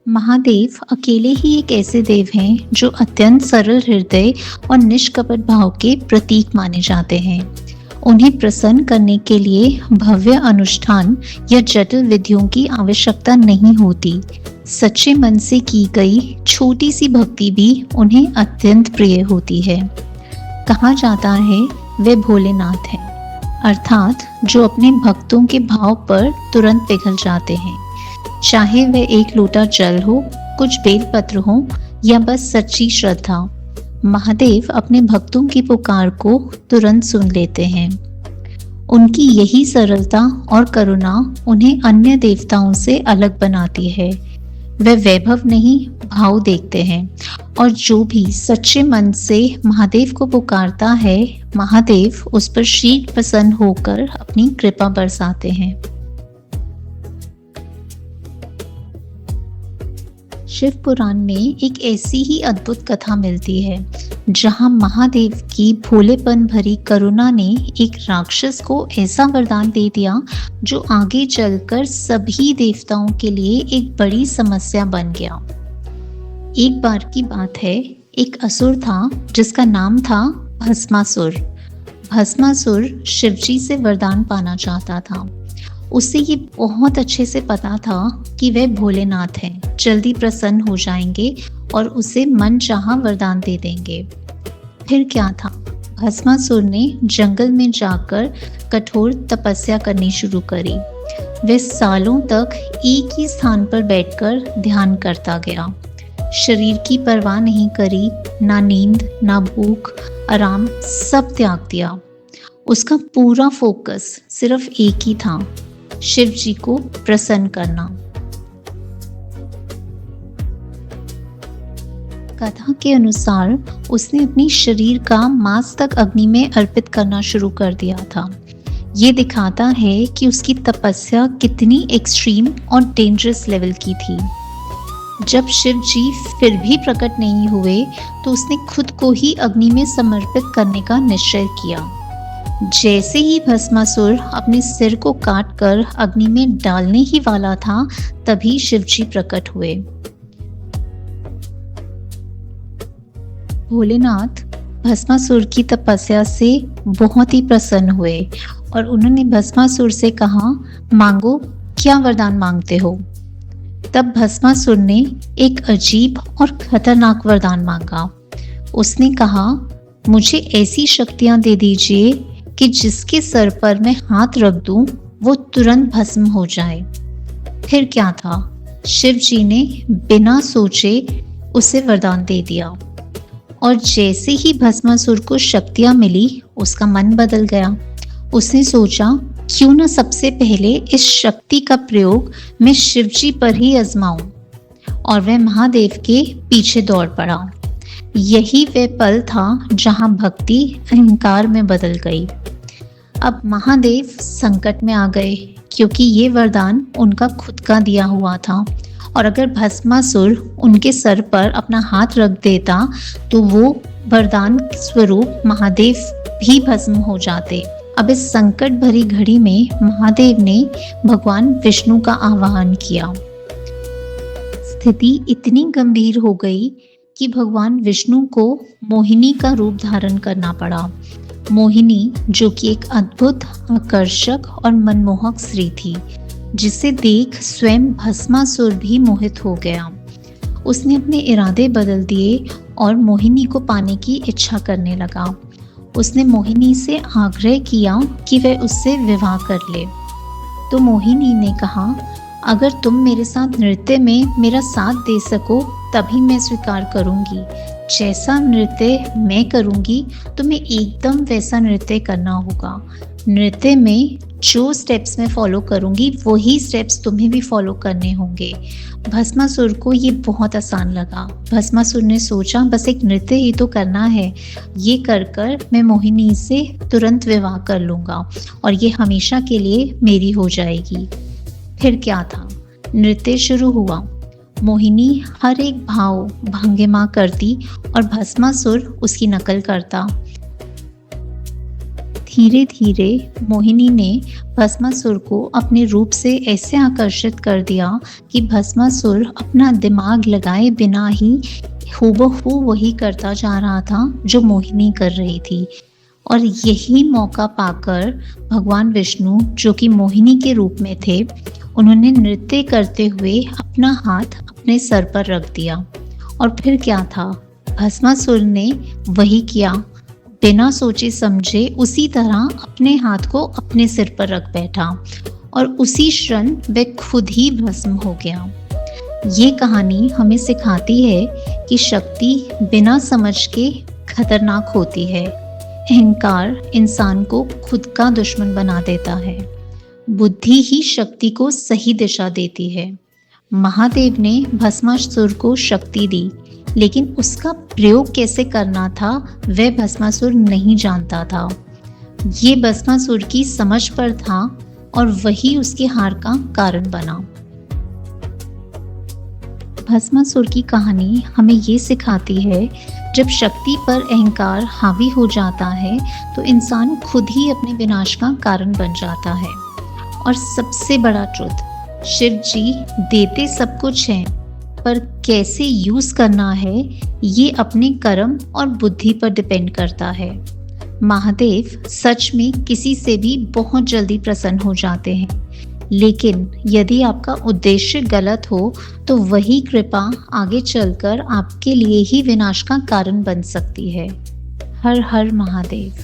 महादेव अकेले ही एक ऐसे देव हैं जो अत्यंत सरल हृदय और निष्कपट भाव के प्रतीक माने जाते हैं। उन्हें प्रसन्न करने के लिए भव्य अनुष्ठान या जटिल विधियों की आवश्यकता नहीं होती। सच्चे मन से की गई छोटी सी भक्ति भी उन्हें अत्यंत प्रिय होती है। कहा जाता है वे भोलेनाथ हैं, अर्थात जो अपने भक्तों के भाव पर तुरंत पिघल जाते हैं। चाहे वह एक लोटा जल हो, कुछ बेलपत्र हो या बस सच्ची श्रद्धा, महादेव अपने भक्तों की पुकार को तुरंत सुन लेते हैं। उनकी यही सरलता और करुणा उन्हें अन्य देवताओं से अलग बनाती है। वे वैभव नहीं, भाव देखते हैं, और जो भी सच्चे मन से महादेव को पुकारता है, महादेव उस पर शीघ्र प्रसन्न होकर अपनी कृपा बरसाते हैं। शिव पुराण में एक ऐसी ही अद्भुत कथा मिलती है जहां महादेव की भोलेपन भरी करुणा ने एक राक्षस को ऐसा वरदान दे दिया जो आगे चलकर सभी देवताओं के लिए एक बड़ी समस्या बन गया। एक बार की बात है, एक असुर था जिसका नाम था भस्मासुर। भस्मासुर शिवजी से वरदान पाना चाहता था। उसे ये बहुत अच्छे से पता था कि वह भोलेनाथ हैं, जल्दी प्रसन्न हो जाएंगे और उसे मनचाहा वरदान दे देंगे। फिर क्या था, भस्मासुर ने जंगल में जाकर कठोर तपस्या करनी शुरू करी। वह सालों तक एक ही स्थान पर बैठकर ध्यान करता गया। शरीर की परवाह नहीं करी, ना नींद, ना भूख, आराम, सब त्याग दिया। उसका पूरा फोकस सिर्फ एक ही था, शिव जी को प्रसन्न करना। कथा के अनुसार उसने अपनी शरीर का मांस तक अग्नि में अर्पित करना शुरू कर दिया था। ये दिखाता है कि उसकी तपस्या कितनी एक्सट्रीम और डेंजरस लेवल की थी। जब शिव जी फिर भी प्रकट नहीं हुए तो उसने खुद को ही अग्नि में समर्पित करने का निश्चय किया। जैसे ही भस्मासुर अपने सिर को काटकर अग्नि में डालने ही वाला था, तभी शिवजी प्रकट हुए। भोलेनाथ भस्मासुर की तपस्या से बहुत ही प्रसन्न हुए और उन्होंने भस्मासुर से कहा, मांगो, क्या वरदान मांगते हो। तब भस्मासुर ने एक अजीब और खतरनाक वरदान मांगा। उसने कहा, मुझे ऐसी शक्तियां दे दीजिए कि जिसके सर पर मैं हाथ रख दूं वो तुरंत भस्म हो जाए। फिर क्या था, शिव जी ने बिना सोचे उसे वरदान दे दिया और जैसे ही भस्मासुर को शक्तियां मिली, उसका मन बदल गया। उसने सोचा, क्यों न सबसे पहले इस शक्ति का प्रयोग मैं शिव जी पर ही आजमाऊं, और वह महादेव के पीछे दौड़ पड़ा। यही वह पल था जहां भक्ति अहंकार में बदल गई। अब महादेव संकट में आ गए क्योंकि ये वरदान उनका खुद का दिया हुआ था, और अगर भस्मासुर उनके सर पर अपना हाथ रख देता तो वो वरदान स्वरूप महादेव भी भस्म हो जाते। अब इस संकट भरी घड़ी में महादेव ने भगवान विष्णु का आवाहन किया। स्थिति इतनी गंभीर हो गई कि भगवान विष्णु को मोहिनी का रूप धारण करना पड़ा। मोहिनी, जो कि एक अद्भुत, आकर्षक और मनमोहक स्त्री थी, जिसे देख स्वयं भस्मासुर भी मोहित हो गया। उसने अपने इरादे बदल दिए और मोहिनी को पाने की इच्छा करने लगा। उसने मोहिनी से आग्रह किया कि वह उससे विवाह कर ले। तो मोहिनी ने कहा, अगर तुम मेरे साथ नृत्य में मेरा साथ दे सको तभी मैं स्वीकार करूंगी। जैसा नृत्य मैं करूंगी तुम्हें एकदम वैसा नृत्य करना होगा। नृत्य में जो स्टेप्स मैं फॉलो करूंगी वही स्टेप्स तुम्हें भी फॉलो करने होंगे। भस्मासुर को ये बहुत आसान लगा। भस्मासुर ने सोचा, बस एक नृत्य ही तो करना है, ये कर कर मैं मोहिनी से तुरंत विवाह कर लूँगा और ये हमेशा के लिए मेरी हो जाएगी। फिर क्या था, नृत्य शुरू हुआ। मोहिनी हर एक भाव भंगिमा करती और भस्मासुर उसकी नकल करता। धीरे धीरे मोहिनी ने भस्मासुर को अपने रूप से ऐसे आकर्षित कर दिया कि भस्मासुर अपना दिमाग लगाए बिना ही हूबहू वही करता जा रहा था जो मोहिनी कर रही थी। और यही मौका पाकर भगवान विष्णु, जो कि मोहिनी के रूप में थे, उन्होंने नृत्य करते हुए अपना हाथ अपने सर पर रख दिया। और फिर क्या था, भस्मासुर ने वही किया। बिना सोचे समझे उसी तरह अपने हाथ को अपने सिर पर रख बैठा और उसी क्षण वह खुद ही भस्म हो गया। ये कहानी हमें सिखाती है कि शक्ति बिना समझ के खतरनाक होती है। अहंकार इंसान को खुद का दुश्मन बना देता है। बुद्धि ही शक्ति को सही दिशा देती है। महादेव ने भस्मासुर को शक्ति दी, लेकिन उसका प्रयोग कैसे करना था वह भस्मासुर नहीं जानता था। ये भस्मासुर की समझ पर था और वही उसकी हार का कारण बना। भस्मासुर की कहानी हमें ये सिखाती है, जब शक्ति पर अहंकार हावी हो जाता है तो इंसान खुद ही अपने विनाश का कारण बन जाता है। और सबसे बड़ा ट्रुथ, शिव जी देते सब कुछ हैं, पर कैसे यूज करना है ये अपने कर्म और बुद्धि पर डिपेंड करता है। महादेव सच में किसी से भी बहुत जल्दी प्रसन्न हो जाते हैं, लेकिन यदि आपका उद्देश्य गलत हो तो वही कृपा आगे चलकर आपके लिए ही विनाश का कारण बन सकती है। हर हर महादेव।